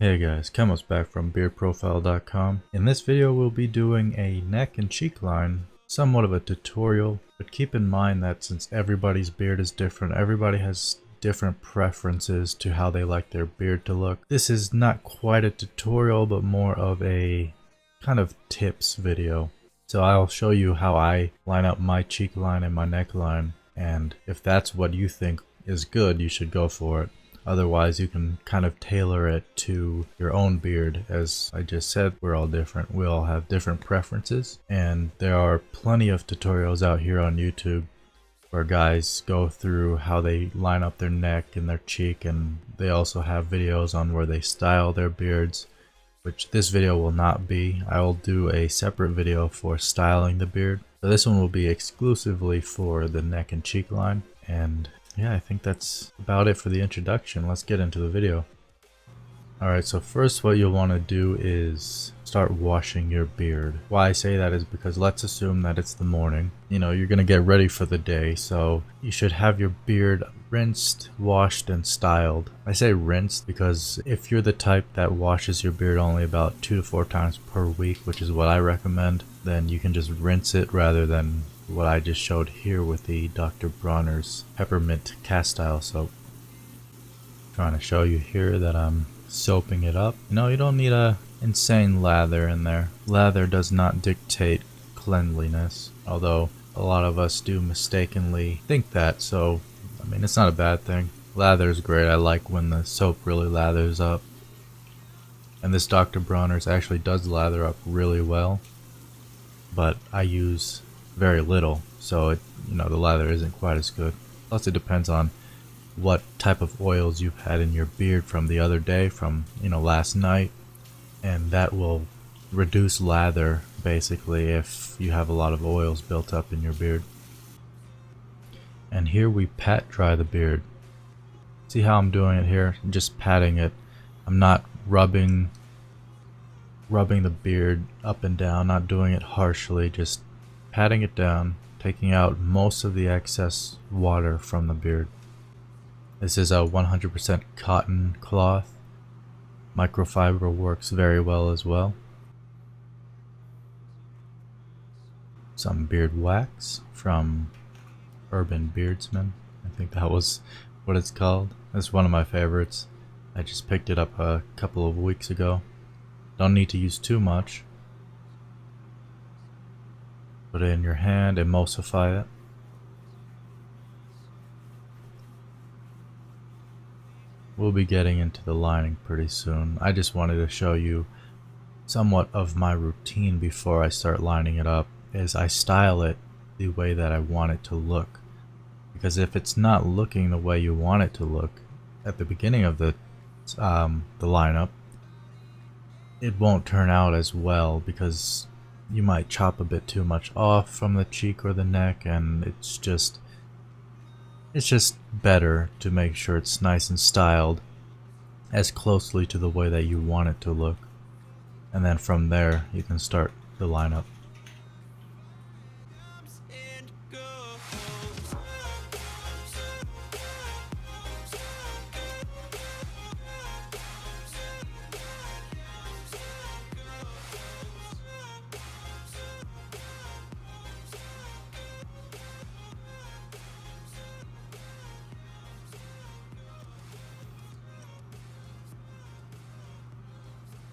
Hey guys, Kemo's back from beardprofile.com. In this video we'll be doing a neck and cheek line, somewhat of a tutorial, but keep in mind that since everybody's beard is different, everybody has different preferences to how they like their beard to look. This is not quite a tutorial, but more of a kind of tips video. So I'll show you how I line up my cheek line and my neckline, and if that's what you think is good, you should go for it. Otherwise, you can kind of tailor it to your own beard. As I just said, we're all different. We all have different preferences. And there are plenty of tutorials out here on YouTube where guys go through how they line up their neck and their cheek. And they also have videos on where they style their beards, which this video will not be. I will do a separate video for styling the beard. So this one will be exclusively for the neck and cheek line. And yeah, I think that's about it for the introduction. Let's get into the video. Alright, so first what you'll want to do is start washing your beard. Why I say that is because let's assume that it's the morning. You know, you're going to get ready for the day, so you should have your beard rinsed, washed, and styled. I say rinsed because if you're the type that washes your beard only about 2 to 4 times per week, which is what I recommend, then you can just rinse it rather than what I just showed here with the Dr. Bronner's peppermint cast style soap. Trying to show you here that I'm soaping it up. You know, you don't need a insane lather in there. Lather does not dictate cleanliness, although a lot of us do mistakenly think that, so I mean, it's not a bad thing. Lather is great. I like when the soap really lathers up, and this Dr. Bronner's actually does lather up really well, but I use very little, so it, you know, the lather isn't quite as good. Plus it depends on what type of oils you've had in your beard from the other day, from, you know, last night, and that will reduce lather basically if you have a lot of oils built up in your beard. And here we pat dry the beard. See how I'm doing it here? I'm just patting it. I'm not rubbing the beard up and down, not doing it harshly, just patting it down, taking out most of the excess water from the beard. This is a 100% cotton cloth. Microfiber works very well as well. Some beard wax from Urban Beardsman. I think that was what it's called. It's one of my favorites. I just picked it up a couple of weeks ago. Don't need to use too much. Put it in your hand, emulsify it. We'll be getting into the lining pretty soon. I just wanted to show you somewhat of my routine before I start lining it up, is I style it the way that I want it to look. Because if it's not looking the way you want it to look at the beginning of the lineup, it won't turn out as well, because you might chop a bit too much off from the cheek or the neck, and it's just better to make sure it's nice and styled as closely to the way that you want it to look, and then from there you can start the lineup.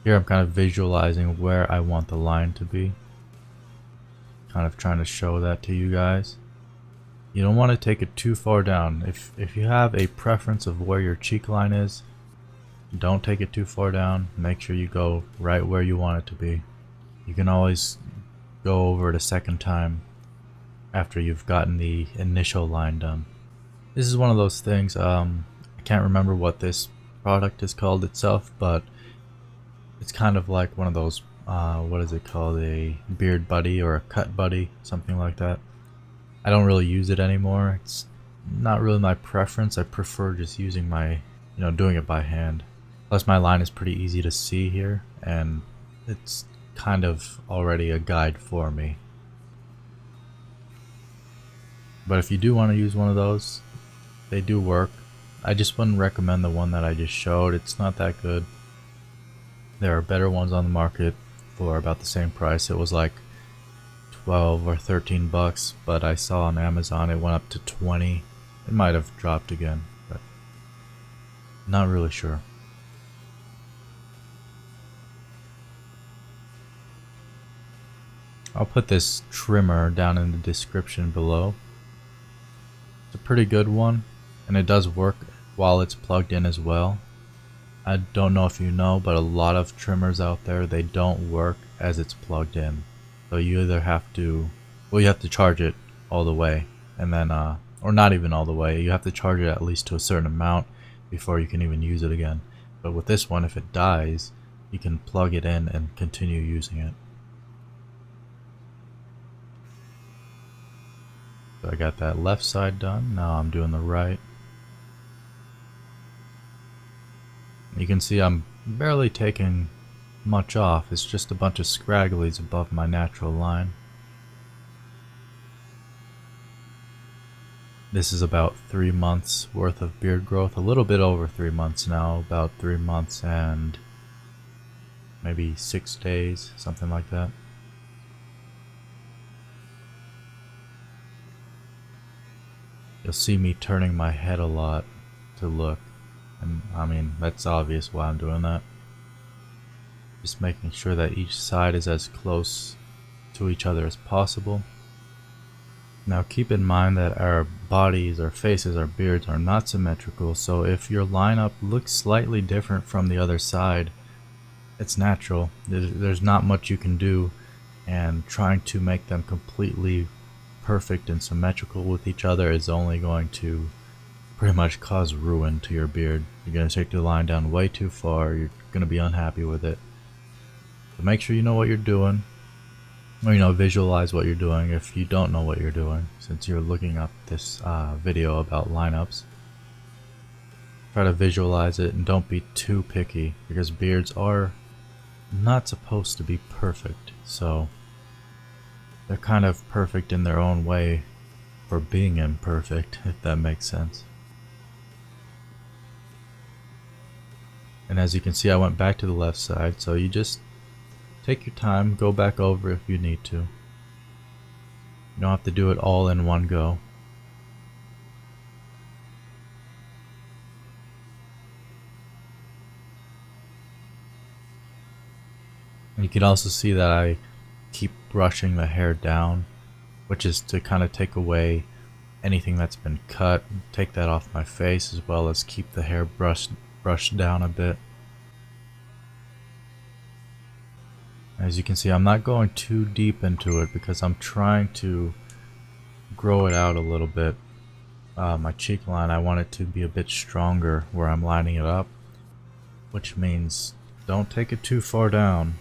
Here I'm kind of visualizing where I want the line to be. Kind of trying to show that to you guys. You don't want to take it too far down. If you have a preference of where your cheek line is, don't take it too far down. Make sure you go right where you want it to be. You can always go over it a second time after you've gotten the initial line done. This is one of those things, I can't remember what this product is called itself, but it's kind of like one of those, what is it called, a beard buddy or a cut buddy, something like that. I don't really use it anymore. It's not really my preference. I prefer just using doing it by hand. Plus my line is pretty easy to see here, and it's kind of already a guide for me. But if you do want to use one of those, they do work. I just wouldn't recommend the one that I just showed. It's not that good. There are better ones on the market for about the same price. It was like 12 or 13 bucks, but I saw on Amazon it went up to 20. It might have dropped again, but not really sure. I'll put this trimmer down in the description below. It's a pretty good one, and it does work while it's plugged in as well. I don't know if you know, but a lot of trimmers out there, they don't work as it's plugged in. So you either have to, well, you have to charge it all the way, and then, or not even all the way, you have to charge it at least to a certain amount before you can even use it again. But with this one, if it dies, you can plug it in and continue using it. So I got that left side done, now I'm doing the right. You can see I'm barely taking much off, it's just a bunch of scragglies above my natural line. This is about 3 months worth of beard growth, a little bit over 3 months now, about 3 months and maybe 6 days, something like that. You'll see me turning my head a lot to look, and I mean, that's obvious why I'm doing that. Just making sure that each side is as close to each other as possible. Now keep in mind that our bodies, our faces, our beards are not symmetrical, so if your lineup looks slightly different from the other side, it's natural. There's not much you can do, and trying to make them completely perfect and symmetrical with each other is only going to pretty much cause ruin to your beard. You're going to take the line down way too far, you're going to be unhappy with it. So make sure you know what you're doing, or visualize what you're doing if you don't know what you're doing, since you're looking up this video about lineups. Try to visualize it and don't be too picky, because beards are not supposed to be perfect, so they're kind of perfect in their own way for being imperfect, if that makes sense. And as you can see, I went back to the left side, so you just take your time, go back over if you need to. You don't have to do it all in one go. And you can also see that I keep brushing the hair down, which is to kind of take away anything that's been cut, take that off my face, as well as keep the hair brushed down a bit. As you can see, I'm not going too deep into it because I'm trying to grow it out a little bit. My cheek line, I want it to be a bit stronger where I'm lining it up, which means don't take it too far down,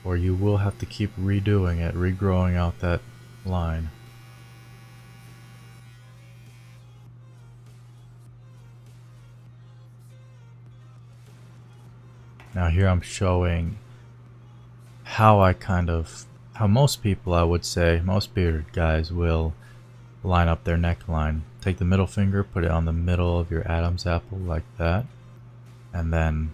or you will have to keep redoing it, regrowing out that line. Now here I'm showing how how most people, I would say, most bearded guys will line up their neckline. Take the middle finger, put it on the middle of your Adam's apple like that, and then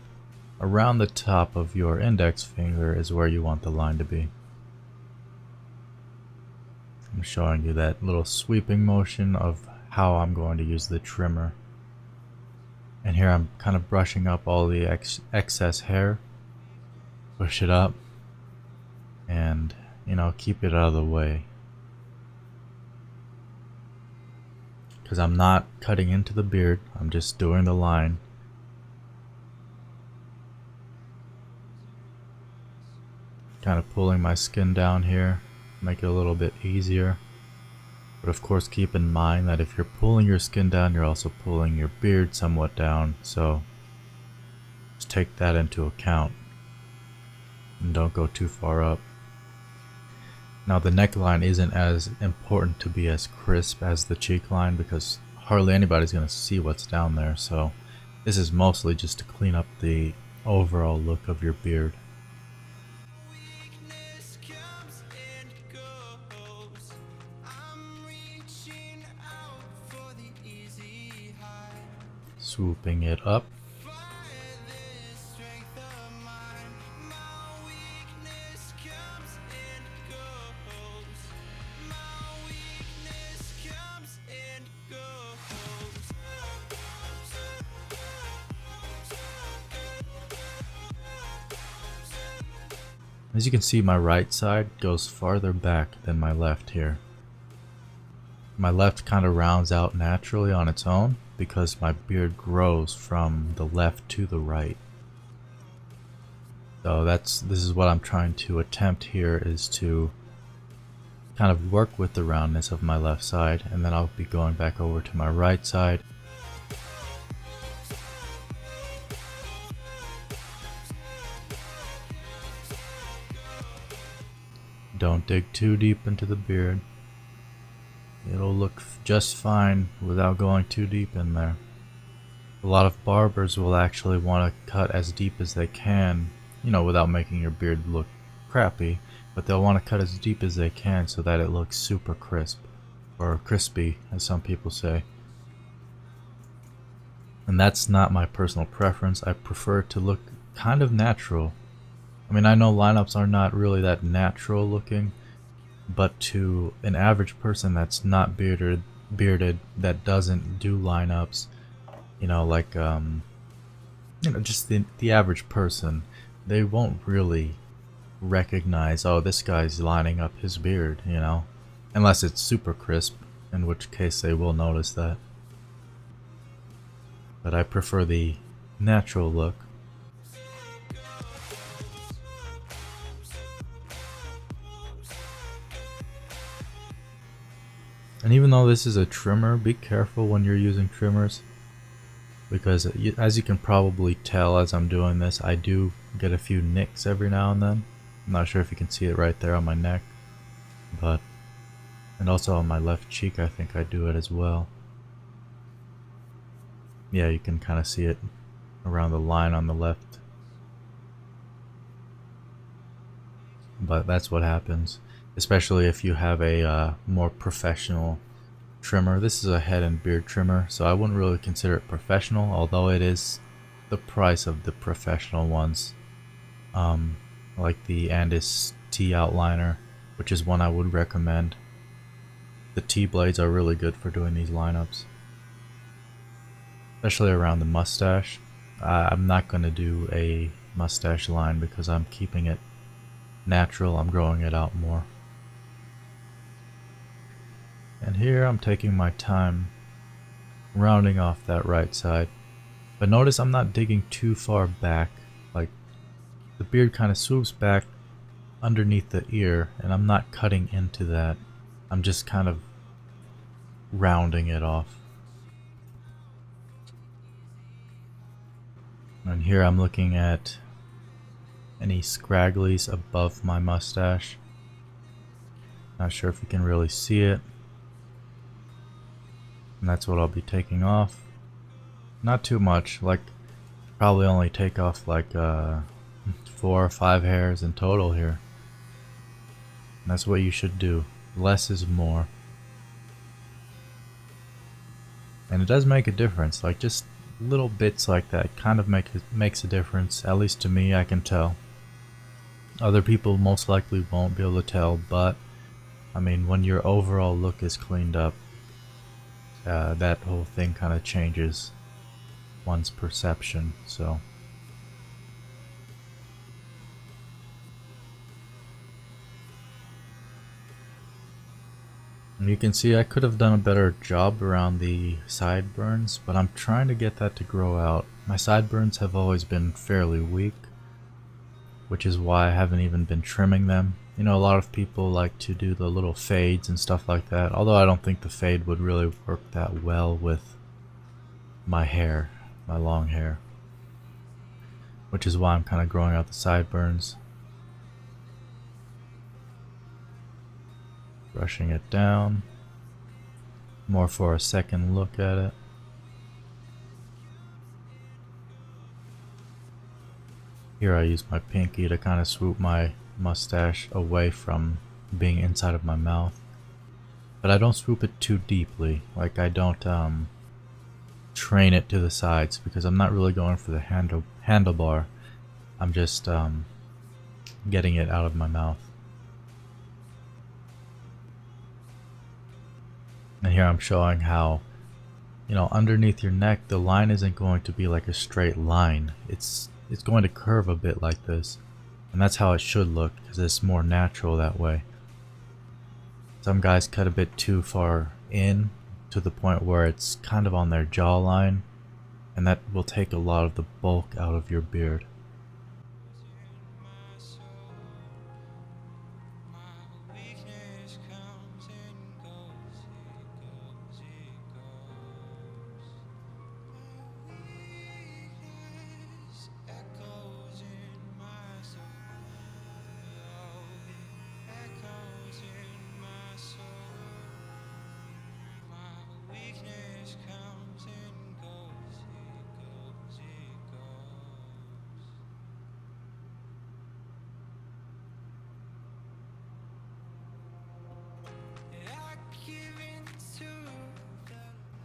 around the top of your index finger is where you want the line to be. I'm showing you that little sweeping motion of how I'm going to use the trimmer. And here I'm kind of brushing up all the excess hair. Push it up and, keep it out of the way. Because I'm not cutting into the beard, I'm just doing the line. Kind of pulling my skin down here, make it a little bit easier. But of course keep in mind that if you're pulling your skin down, you're also pulling your beard somewhat down, so just take that into account and don't go too far up. Now the neckline isn't as important to be as crisp as the cheek line because hardly anybody's going to see what's down there, so this is mostly just to clean up the overall look of your beard. Swooping it up. As you can see, my right side goes farther back than my left here. My left kind of rounds out naturally on its own because my beard grows from the left to the right. So this is what I'm trying to attempt here, is to kind of work with the roundness of my left side, and then I'll be going back over to my right side. Don't dig too deep into the beard. It'll look just fine without going too deep in there. A lot of barbers will actually want to cut as deep as they can, you know, without making your beard look crappy, but they'll want to cut as deep as they can so that it looks super crisp, or crispy as some people say. And that's not my personal preference. I prefer it to look kind of natural. I mean, I know lineups are not really that natural looking, but to an average person that's not bearded, that doesn't do lineups, you know, like you know, just the average person, they won't really recognize, oh, this guy's lining up his beard, you know, unless it's super crisp, in which case they will notice that. But I prefer the natural look. And even though this is a trimmer, be careful when you're using trimmers, because as you can probably tell as I'm doing this, I do get a few nicks every now and then. I'm not sure if you can see it right there on my neck, and also on my left cheek I think I do it as well. Yeah, you can kind of see it around the line on the left. But that's what happens, especially if you have a more professional trimmer. This is a head and beard trimmer, so I wouldn't really consider it professional, although it is the price of the professional ones, like the Andis T outliner, which is one I would recommend. The T blades are really good for doing these lineups, especially around the mustache. I'm not going to do a mustache line because I'm keeping it natural. I'm growing it out more. And here I'm taking my time rounding off that right side. But notice I'm not digging too far back. Like, the beard kind of swoops back underneath the ear, and I'm not cutting into that. I'm just kind of rounding it off. And here I'm looking at any scragglies above my mustache. Not sure if you can really see it. And that's what I'll be taking off. Not too much, like probably only take off like 4 or 5 hairs in total here. And that's what you should do. Less is more. And it does make a difference, like just little bits like that kind of makes a difference, at least to me. I can tell. Other people most likely won't be able to tell, but I mean, when your overall look is cleaned up, that whole thing kind of changes one's perception. So and you can see I could have done a better job around the sideburns, but I'm trying to get that to grow out. My sideburns have always been fairly weak, which is why I haven't even been trimming them. You know, a lot of people like to do the little fades and stuff like that, although I don't think the fade would really work that well with my hair, my long hair. Which is why I'm kind of growing out the sideburns. Brushing it down, more for a second look at it. Here I use my pinky to kind of swoop my mustache away from being inside of my mouth. But I don't swoop it too deeply, like I don't train it to the sides, because I'm not really going for the handlebar. I'm just getting it out of my mouth. And here I'm showing how, you know, underneath your neck the line isn't going to be like a straight line. It's going to curve a bit like this. And that's how it should look, because it's more natural that way. Some guys cut a bit too far in, to the point where it's kind of on their jawline, and that will take a lot of the bulk out of your beard.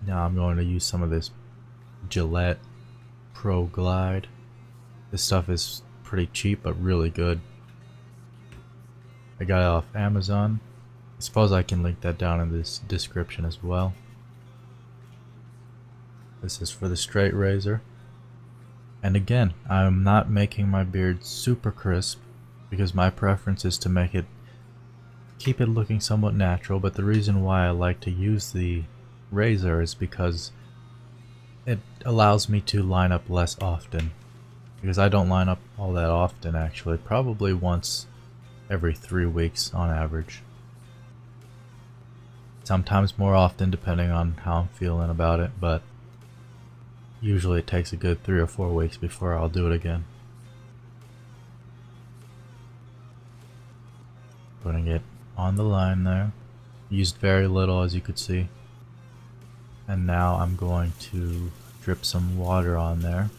Now I'm going to use some of this Gillette Pro Glide. This stuff is pretty cheap but really good. I got it off Amazon. I suppose I can link that down in this description as well. This is for the straight razor. And again, I'm not making my beard super crisp because my preference is to keep it looking somewhat natural, but the reason why I like to use the razor is because it allows me to line up less often, because I don't line up all that often actually, probably once every 3 weeks on average. Sometimes more often depending on how I'm feeling about it, but usually it takes a good 3 or 4 weeks before I'll do it again. Putting it on the line there. Used very little, as you could see. And now I'm going to drip some water on there.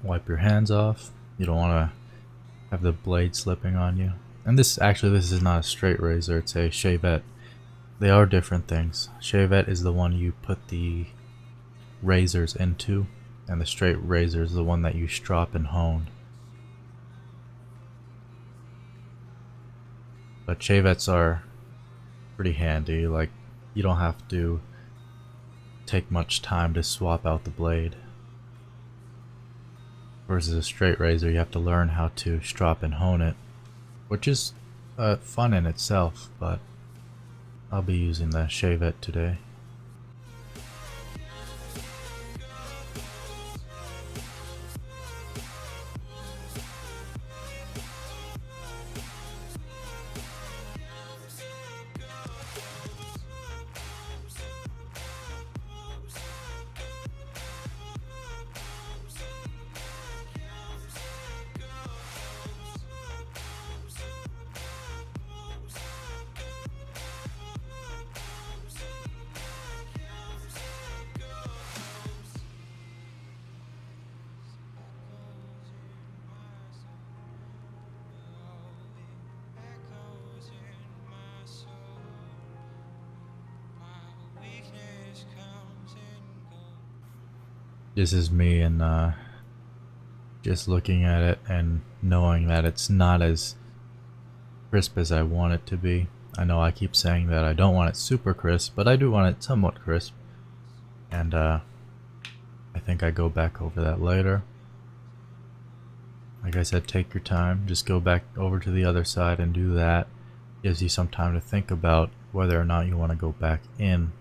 Wipe your hands off. You don't want to have the blade slipping on you. And this is not a straight razor, it's a shavette. They are different things. Shavette is the one you put the razors into, and the straight razor is the one that you strop and hone. But shavettes are pretty handy, like you don't have to take much time to swap out the blade. Versus a straight razor, you have to learn how to strop and hone it, which is fun in itself, but I'll be using the shavette today. This is me, and just looking at it and knowing that it's not as crisp as I want it to be. I know I keep saying that I don't want it super crisp, but I do want it somewhat crisp. And I think I go back over that later. Like I said, take your time. Just go back over to the other side and do that. Gives you some time to think about whether or not you want to go back in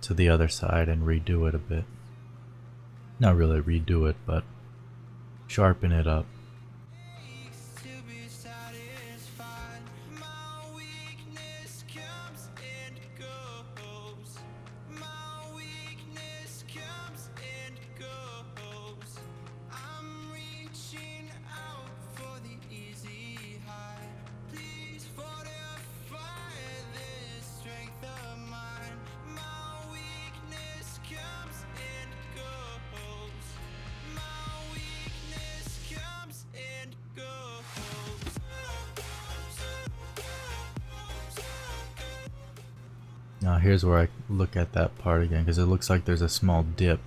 to the other side and redo it a bit. Not really redo it, but sharpen it up. Now here's where I look at that part again, because it looks like there's a small dip.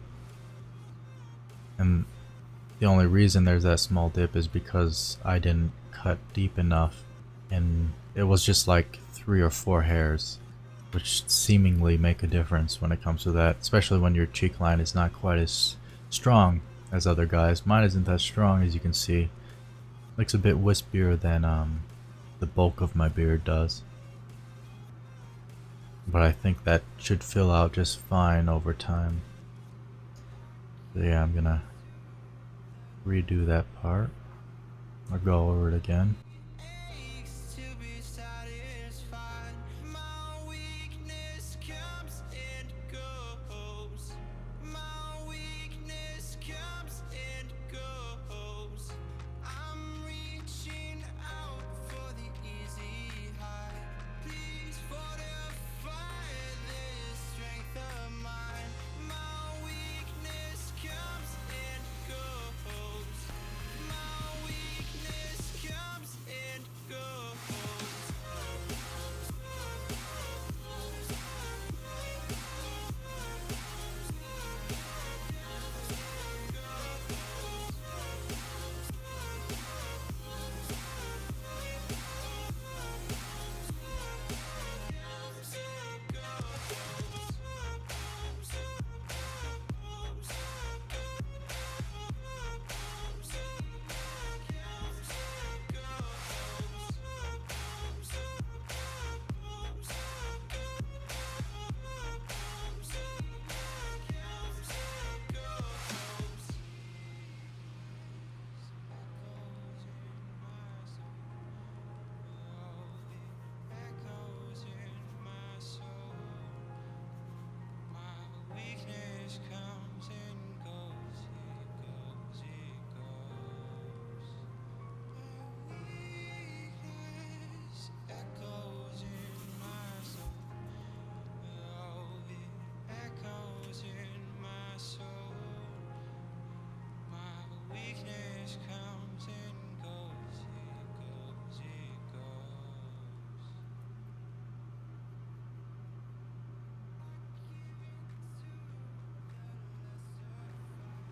And the only reason there's that small dip is because I didn't cut deep enough, and it was just like 3 or 4 hairs, which seemingly make a difference when it comes to that, especially when your cheek line is not quite as strong as other guys. Mine isn't that strong, as you can see. Looks a bit wispier than the bulk of my beard does. But I think that should fill out just fine over time. So yeah, I'm gonna redo that part. I'll go over it again.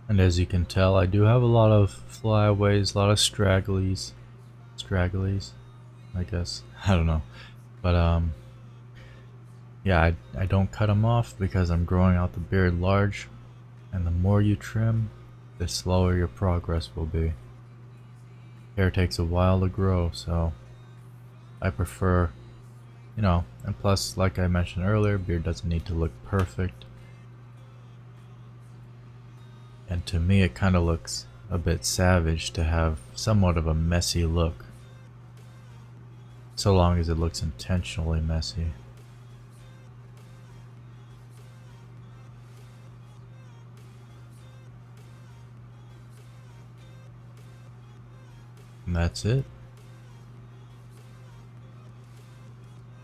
And as you can tell, I do have a lot of flyaways, a lot of stragglies, I guess. I don't know. But yeah, I don't cut them off because I'm growing out the beard large, and the more you trim, the slower your progress will be. Hair takes a while to grow, so I prefer, you know, and plus, like I mentioned earlier, beard doesn't need to look perfect. And to me, it kind of looks a bit savage to have somewhat of a messy look, so long as it looks intentionally messy. And that's it.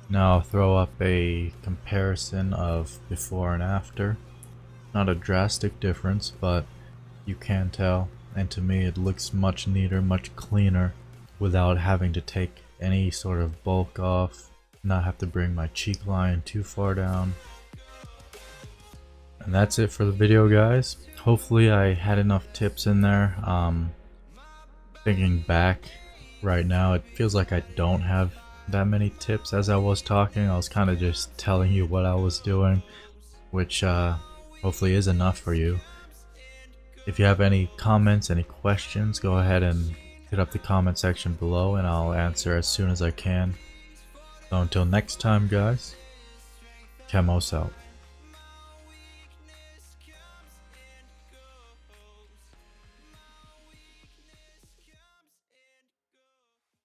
Now I'll throw up a comparison of before and after. Not a drastic difference, but you can tell, and to me it looks much neater, much cleaner, without having to take any sort of bulk off, not have to bring my cheek line too far down. And that's it for the video, guys. Hopefully I had enough tips in there. Thinking back right now, it feels like I don't have that many tips. As I was talking, I was kind of just telling you what I was doing, which hopefully is enough for you. If you have any comments, any questions, go ahead and hit up the comment section below and I'll answer as soon as I can. So until next time, guys, Chemos out.